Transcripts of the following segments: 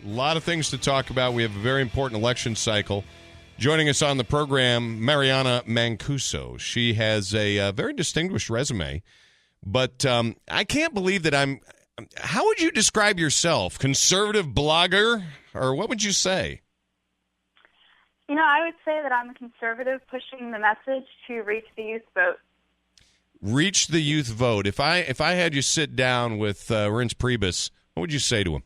A lot of things to talk about. We have a very important election cycle. Joining us on the program, Anna Mancuso. She has a very distinguished resume, but I can't believe that how would you describe yourself? Conservative blogger, or what would you say? You know, I would say that I'm a conservative pushing the message to reach the youth vote. Reach the youth vote. If I had you sit down with Reince Priebus, what would you say to him?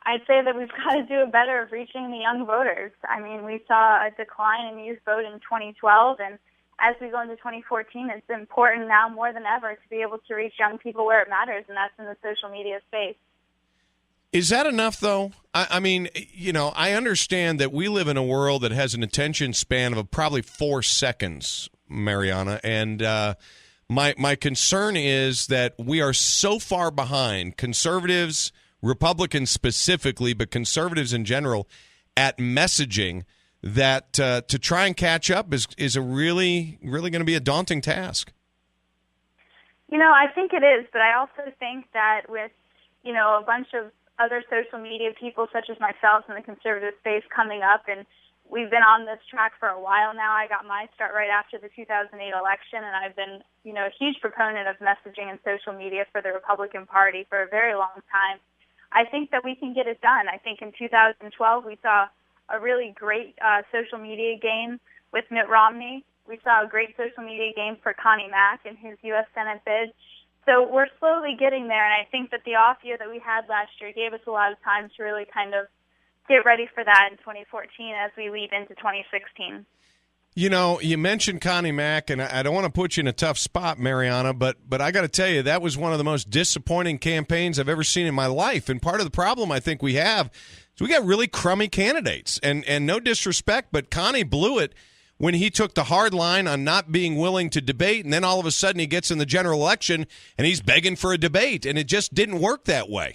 I'd say that we've got to do a better of reaching the young voters. I mean, we saw a decline in the youth vote in 2012, and as we go into 2014, it's important now more than ever to be able to reach young people where it matters, and that's in the social media space. Is that enough, though? I mean, you know, I understand that we live in a world that has an attention span of probably 4 seconds, Mariana, and my concern is that we are so far behind, conservatives, Republicans specifically, but conservatives in general, at messaging that to try and catch up is a really going to be a daunting task. You know, I think it is, but I also think that with, you know, a bunch of other social media people such as myself in the conservative space coming up, and we've been on this track for a while now. I got my start right after the 2008 election, and I've been, you know, a huge proponent of messaging and social media for the Republican Party for a very long time. I think that we can get it done. I think in 2012 we saw a really great social media game with Mitt Romney. We saw a great social media game for Connie Mack in his U.S. Senate bid. So we're slowly getting there, and I think that the off year that we had last year gave us a lot of time to really kind of get ready for that in 2014 as we lead into 2016. You know, you mentioned Connie Mack, and I don't want to put you in a tough spot, Mariana, but I got to tell you, that was one of the most disappointing campaigns I've ever seen in my life. And part of the problem I think we have is we got really crummy candidates. And no disrespect, but Connie blew it when he took the hard line on not being willing to debate, and then all of a sudden he gets in the general election and he's begging for a debate, and it just didn't work that way.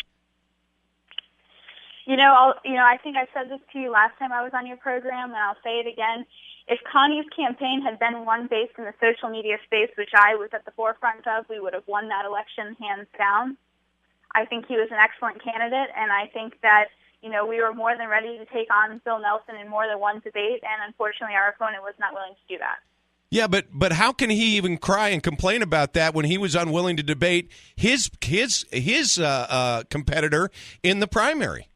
I think I said this to you last time I was on your program, and I'll say it again. If Connie's campaign had been one based in the social media space, which I was at the forefront of, we would have won that election hands down. I think he was an excellent candidate, and I think that, you know, we were more than ready to take on Bill Nelson in more than one debate, and unfortunately our opponent was not willing to do that. Yeah, but how can he even cry and complain about that when he was unwilling to debate his competitor in the primary?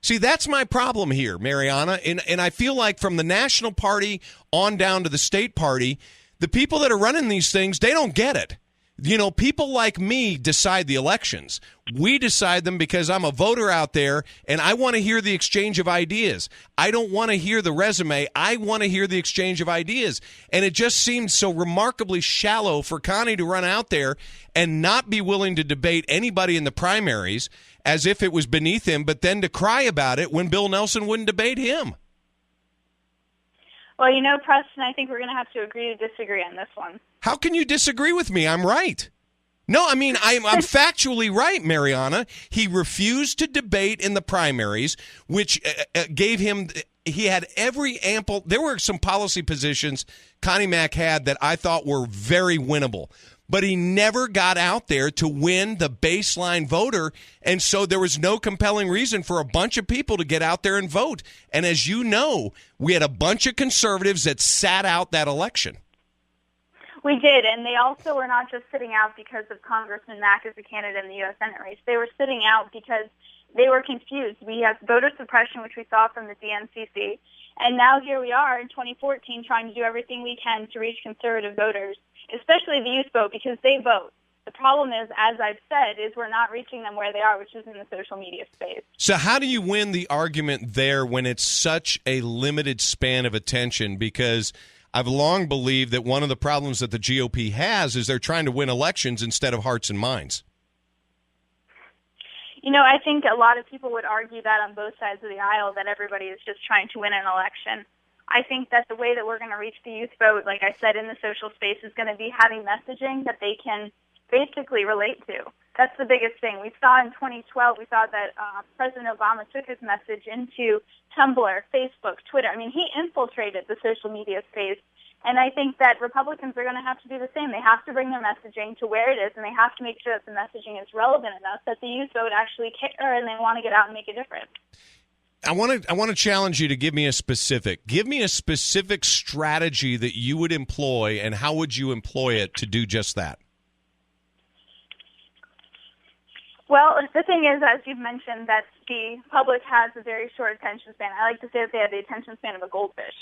See, that's my problem here, Mariana, and I feel like from the national party on down to the state party, the people that are running these things, they don't get it. You know, people like me decide the elections. We decide them because I'm a voter out there, and I want to hear the exchange of ideas. I don't want to hear the resume. I want to hear the exchange of ideas. And it just seems so remarkably shallow for Connie to run out there and not be willing to debate anybody in the primaries as if it was beneath him, but then to cry about it when Bill Nelson wouldn't debate him. Well, you know, Preston, I think we're going to have to agree to disagree on this one. How can you disagree with me? I'm right. No, I mean, I'm factually right, Mariana. He refused to debate in the primaries, which gave him – he had every ample – there were some policy positions Connie Mack had that I thought were very winnable. But he never got out there to win the baseline voter, and so there was no compelling reason for a bunch of people to get out there and vote. And as you know, we had a bunch of conservatives that sat out that election. We did, and they also were not just sitting out because of Congressman Mack as a candidate in the U.S. Senate race. They were sitting out because they were confused. We have voter suppression, which we saw from the DNCC, and now here we are in 2014 trying to do everything we can to reach conservative voters, especially the youth vote, because they vote. The problem is, as I've said, is we're not reaching them where they are, which is in the social media space. So how do you win the argument there when it's such a limited span of attention? Because I've long believed that one of the problems that the GOP has is they're trying to win elections instead of hearts and minds. You know, I think a lot of people would argue that on both sides of the aisle, that everybody is just trying to win an election. I think that the way that we're going to reach the youth vote, like I said, in the social space is going to be having messaging that they can basically relate to. That's the biggest thing. We saw in 2012, we saw that President Obama took his message into Tumblr, Facebook, Twitter. I mean, he infiltrated the social media space And I think that Republicans are going to have to do the same. They have to bring their messaging to where it is, and they have to make sure that the messaging is relevant enough that the youth vote actually care and they want to get out and make a difference. I want to challenge you to give me a specific strategy that you would employ, and how would you employ it to do just that? Well, the thing is, as you've mentioned, that the public has a very short attention span. I like to say that they have the attention span of a goldfish.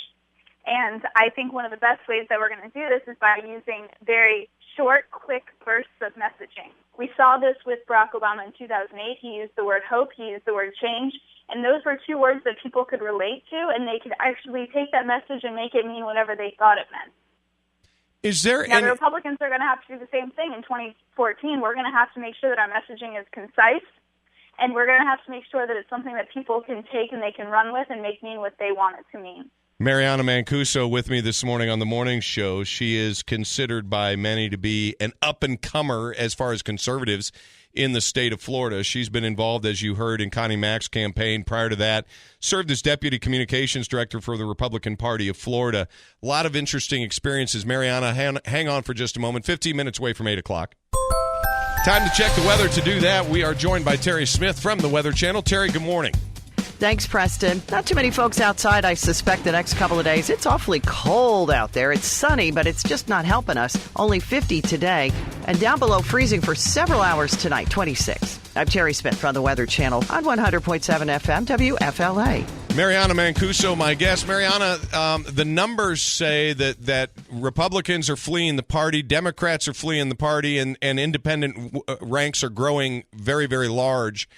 And I think one of the best ways that we're going to do this is by using very short, quick bursts of messaging. We saw this with Barack Obama in 2008. He used the word hope. He used the word change. And those were two words that people could relate to, and they could actually take that message and make it mean whatever they thought it meant. Now, the Republicans are going to have to do the same thing in 2014. We're going to have to make sure that our messaging is concise, and we're going to have to make sure that it's something that people can take and they can run with and make mean what they want it to mean. Anna Mancuso with me this morning on the morning show. She is considered by many to be an up-and-comer as far as conservatives in the state of Florida. She's been involved, as you heard, in Connie Mack's campaign. Prior to that, served as deputy communications director for the Republican Party of Florida. A lot of interesting experiences. Mariana, hang on for just a moment. 15 minutes away from 8 o'clock. Time to check the weather. To do that, we are joined by Terry Smith from the Weather Channel. Terry, good morning. Thanks, Preston. Not too many folks outside, I suspect, the next couple of days. It's awfully cold out there. It's sunny, but it's just not helping us. Only 50 today, and down below freezing for several hours tonight, 26. I'm Terry Smith from the Weather Channel on 100.7 FM WFLA. Anna Mancuso, my guest. Anna, the numbers say that Republicans are fleeing the party, Democrats are fleeing the party, and independent ranks are growing very, very large.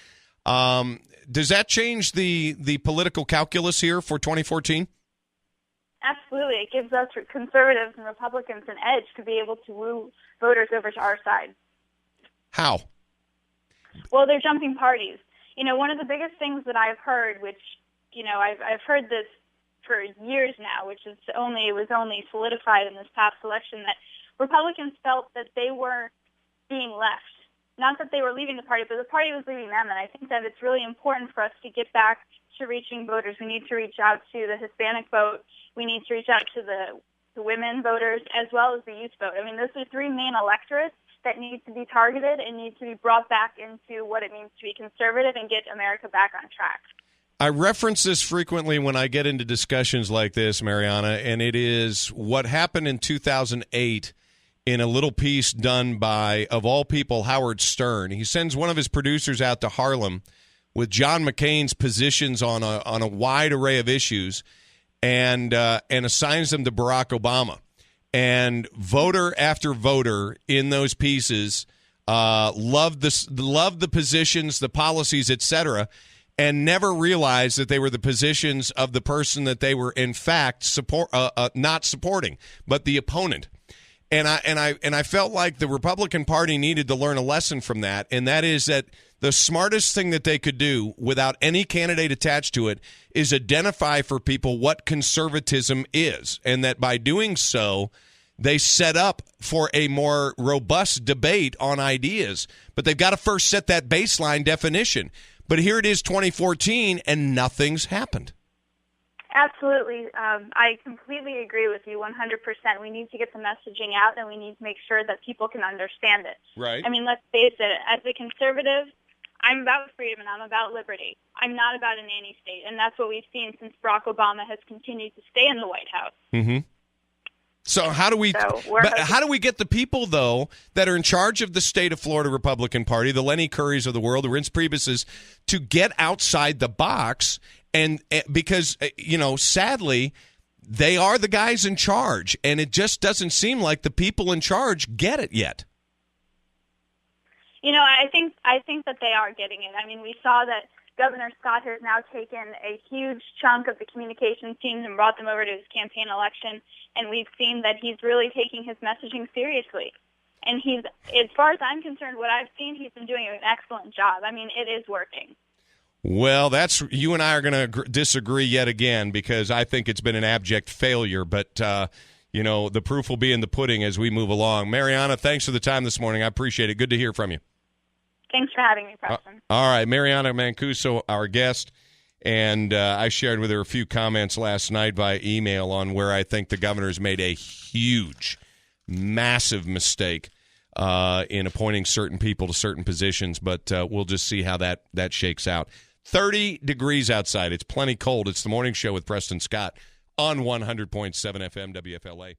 Does that change the political calculus here for 2014? Absolutely. It gives us conservatives and Republicans an edge to be able to woo voters over to our side. How? Well, they're jumping parties. You know, one of the biggest things that I've heard, which, you know, I've heard this for years now, which is it was only solidified in this past election, that Republicans felt that they were being left. Not that they were leaving the party, but the party was leaving them. And I think that it's really important for us to get back to reaching voters. We need to reach out to the Hispanic vote. We need to reach out to the women voters as well as the youth vote. I mean, those are three main electorates that need to be targeted and need to be brought back into what it means to be conservative and get America back on track. I reference this frequently when I get into discussions like this, Mariana, and it is what happened in 2008 in a little piece done by, of all people, Howard Stern. He sends one of his producers out to Harlem with John McCain's positions on a wide array of issues and assigns them to Barack Obama. And voter after voter in those pieces loved the positions, the policies, etc., and never realized that they were the positions of the person that they were in fact not supporting, but the opponent. And I felt like the Republican Party needed to learn a lesson from that, and that is that the smartest thing that they could do without any candidate attached to it is identify for people what conservatism is, and that by doing so, they set up for a more robust debate on ideas. But they've got to first set that baseline definition. But here it is, 2014, and nothing's happened. Absolutely. I completely agree with you 100%. We need to get the messaging out, and we need to make sure that people can understand it. Right. I mean, let's face it, as a conservative, I'm about freedom and I'm about liberty. I'm not about a nanny state, and that's what we've seen since Barack Obama has continued to stay in the White House. Mm-hmm. So how do we get the people, though, that are in charge of the state of Florida Republican Party, the Lenny Currys of the world, the Reince Priebus's, to get outside the box? And because, sadly, they are the guys in charge, and it just doesn't seem like the people in charge get it yet. You know, I think that they are getting it. I mean, we saw that Governor Scott has now taken a huge chunk of the communications teams and brought them over to his campaign election, and we've seen that he's really taking his messaging seriously. And he's, as far as I'm concerned, what I've seen, he's been doing an excellent job. I mean, it is working. Well, you and I are going to disagree yet again, because I think it's been an abject failure. But, the proof will be in the pudding as we move along. Mariana, thanks for the time this morning. I appreciate it. Good to hear from you. Thanks for having me, Preston. All right, Anna Mancuso, our guest. And I shared with her a few comments last night via email on where I think the governor's made a huge, massive mistake in appointing certain people to certain positions. But we'll just see how that shakes out. 30 degrees outside. It's plenty cold. It's the morning show with Preston Scott on 100.7 FM WFLA.